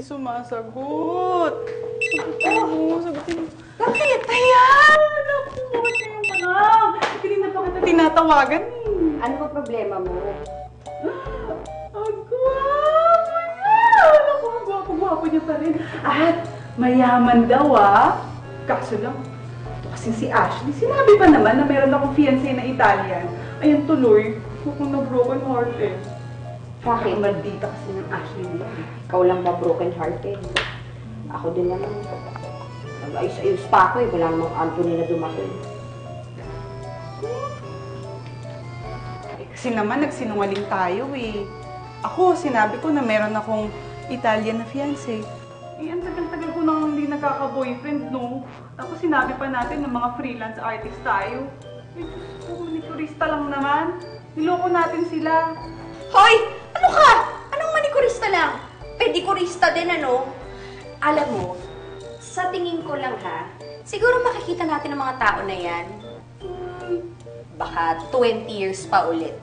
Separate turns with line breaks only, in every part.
Sumasagot. Sagutin mo.
Bakit?
Ayan! Naku, yung manang. Hindi na pa kita tinatawagan.
Ano ba problema mo?
Ang gwapo niya! Naku, ang gwapo-gwapo niya pa rin. At mayaman daw Kaso lang, ito kasi si Ashley. Sinabi pa naman na meron akong fiancé na Italian. Ayan tuloy, mukhang na-broken hearted.
Bakit?
Maldita kasi ng Ashley niya.
Ikaw lang ba broken hearted? Ako din naman. Ayos-ayos pa ako eh. Wala namang Anthony na dumating.
Kasi naman nagsinungaling tayo eh. Ako, sinabi ko na meron akong Italian na fiancé. Eh, ang tagal-tagal ko nang hindi nakaka-boyfriend, no? Tapos sinabi pa natin na mga freelance artist tayo. Eh, Diyos ko, manicurista lang naman. Niloko natin sila.
Hoy! Ano ka? Anong manikurista lang? Pedikurista din, ano? Alam mo, sa tingin ko lang ha, siguro makikita natin ang mga tao na yan. Baka 20 years pa ulit.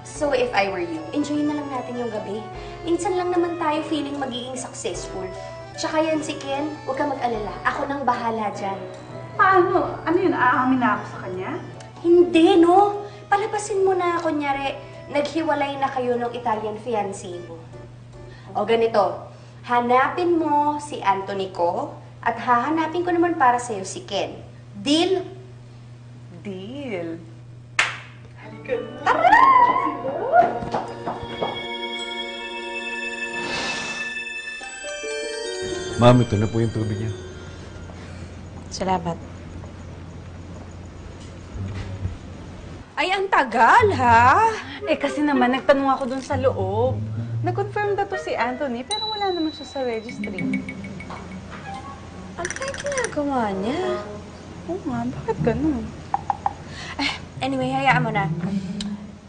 So if I were you, enjoy na lang natin yung gabi. Minsan lang naman tayo feeling magiging successful. Tsaka yan si Ken, huwag ka mag-alala. Ako nang bahala dyan.
Paano? Ano yun? Aamin na ako sa kanya?
Hindi, no? Palabasin mo na, kunyari, naghiwalay na kayo ng Italian fiancé mo. O ganito, hanapin mo si Anthony ko at hahanapin ko naman para sa'yo si Ken. Deal?
Deal. Halika na.
Tara!
Ma'am, ito na po yung tubig niya.
Salamat. Ay, ang tagal, ha?
Eh kasi naman, nagtanong ako dun sa loob. Nag-confirm na to si Anthony, pero wala naman siya sa registry.
Ano kaya ginagawa niya?
Oo nga, bakit ganun?
Anyway, hayaan mo na.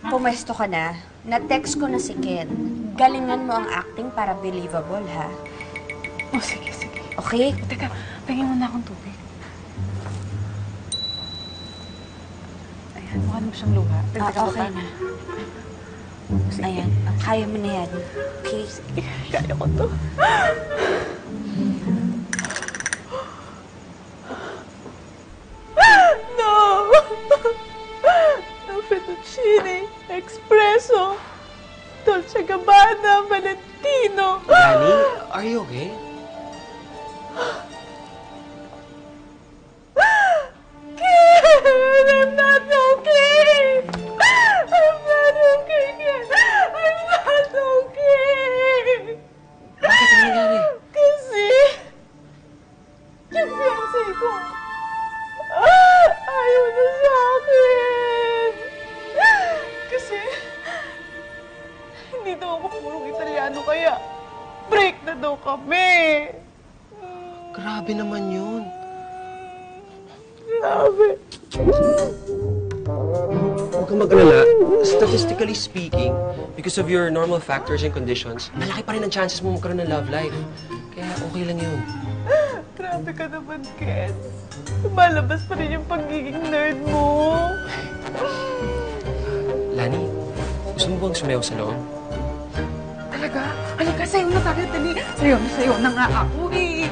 Pumesto ka na. Na-text ko na si Ken. Galingan mo ang acting para believable, ha?
Oh, sige, sige.
Okay?
Teka, pahingin mo na akong tubig. Ayan, mukha naman siyang luha. Teka ka
Okay
ba?
na. Ayan, kaya mo na yan. Okay?
Kaya ko to. No! No fettuccine, espresso, Dolce Gabbana, Valentino.
Lani, are you okay?
Ken, I'm not okay. I'm not okay, Ken. I'm not okay.
Bakit ang nangyari?
Kasi, yung fiancé ko, ayaw na sa akin. Kasi, hindi daw ako purong Italiano, kaya break na daw kami.
Grabe naman yun.
Grabe.
Huwag kang mag-alala. Statistically speaking, because of your normal factors and conditions, malaki pa rin ang chances mo magkaroon ng love life. Kaya okay lang yun.
Grabe ka naman, Ken. Lumalabas pa rin yung pagiging nerd mo.
Lani, gusto mo bang sumayaw sa loob?
Talaga? Halika, sayo na tayo, dali. Sayo na nga ako eh.